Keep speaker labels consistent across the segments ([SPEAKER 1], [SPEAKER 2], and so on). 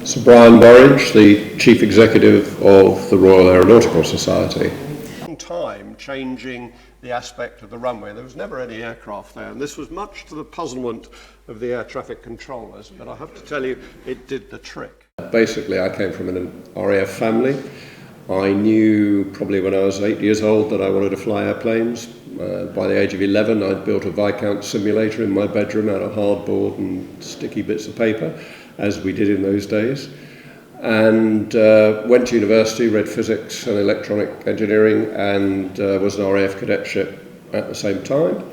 [SPEAKER 1] Sir Brian Burridge, the Chief Executive of the Royal Aeronautical Society.
[SPEAKER 2] Time changing the aspect of the runway. There was never any aircraft there, and this was much to the puzzlement of the air traffic controllers, but I have to tell you, it did the trick.
[SPEAKER 1] Basically, I came from an RAF family. I knew probably when I was 8 years old that I wanted to fly airplanes. By the age of 11, I'd built a Viscount simulator in my bedroom out of hardboard and sticky bits of paper, as we did in those days. And went to university, read physics and electronic engineering, and was an RAF cadetship at the same time.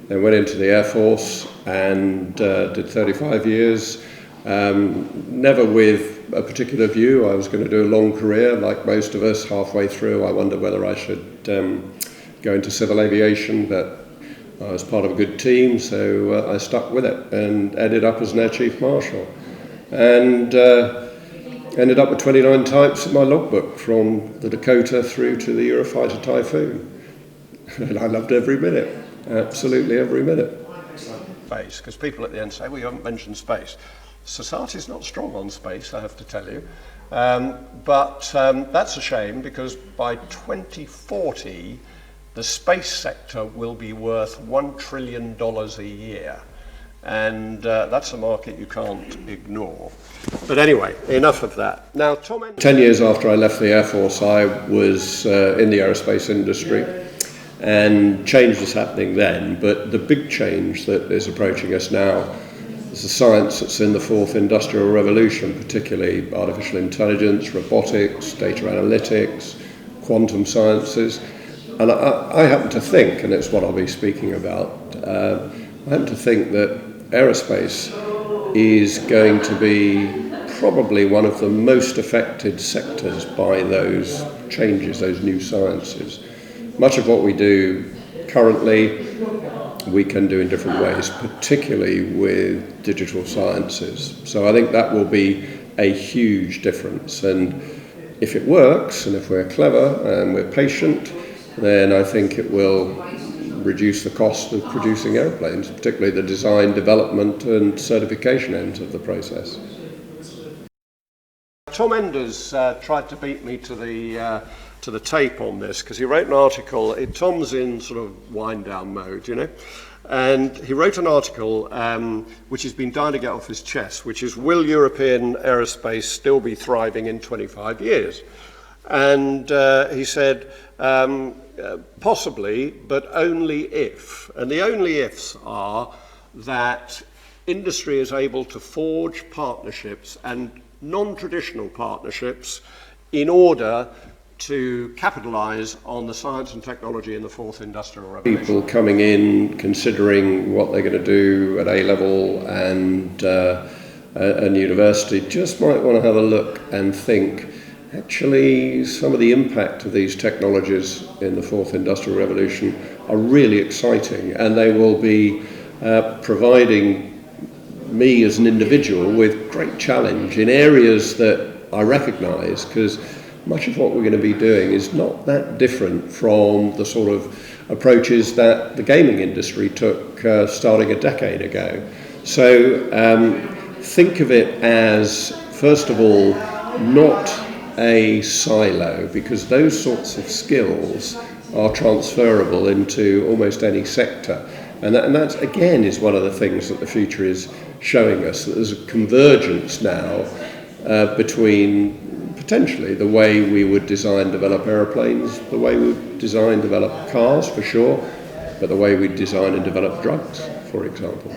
[SPEAKER 1] Then went into the Air Force and did 35 years, never with a particular view. I was going to do a long career, like most of us. Halfway through, I wondered whether I should go into civil aviation, but I was part of a good team, so I stuck with it and ended up as an Air Chief Marshal. And ended up with 29 types in my logbook, from the Dakota through to the Eurofighter Typhoon. And I loved every minute, absolutely every minute.
[SPEAKER 2] Space, because people at the end say, well, you haven't mentioned space. Society's not strong on space, I have to tell you. But that's a shame, because by 2040, the space sector will be worth $1 trillion a year. And that's a market you can't ignore. But anyway, enough of that. Now,
[SPEAKER 1] 10 years after I left the Air Force, I was in the aerospace industry, and change was happening then. But the big change that is approaching us now is the science that's in the fourth industrial revolution, particularly artificial intelligence, robotics, data analytics, quantum sciences. And I happen to think, and it's what I'll be speaking about, I happen to think that aerospace is going to be probably one of the most affected sectors by those changes, those new sciences. Much of what we do currently, we can do in different ways, particularly with digital sciences. So I think that will be a huge difference. And if it works, and if we're clever and we're patient, then I think it will reduce the cost of producing airplanes, particularly the design, development and certification ends of the process.
[SPEAKER 2] Tom Enders tried to beat me to the tape on this, because he wrote an article. Tom's in sort of wind-down mode, you know, and he wrote an article which he's been dying to get off his chest, which is, will European aerospace still be thriving in 25 years? And he said, possibly, but only if. And the only ifs are that industry is able to forge partnerships, and non-traditional partnerships, in order to capitalize on the science and technology in the fourth industrial revolution.
[SPEAKER 1] People coming in, considering what they're going to do at A-level and university, just might want to have a look and think, actually, some of the impact of these technologies in the fourth industrial revolution are really exciting, and they will be providing me as an individual with great challenge in areas that I recognise, because much of what we're going to be doing is not that different from the sort of approaches that the gaming industry took starting a decade ago. So think of it as, first of all, not a silo, because those sorts of skills are transferable into almost any sector. And that again is one of the things that the future is showing us, that there's a convergence now between potentially the way we would design and develop aeroplanes, the way we would design and develop cars for sure, but the way we design and develop drugs, for example.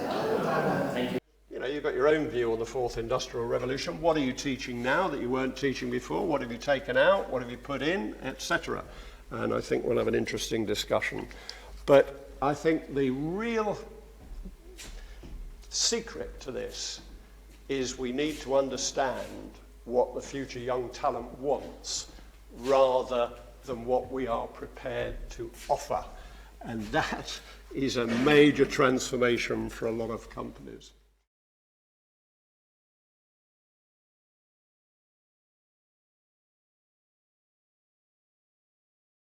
[SPEAKER 2] You've got your own view on the fourth industrial revolution. What are you teaching now that you weren't teaching before? What have you taken out? What have you put in, etc.? And I think we'll have an interesting discussion. But I think the real secret to this is we need to understand what the future young talent wants, rather than what we are prepared to offer. And that is a major transformation for a lot of companies.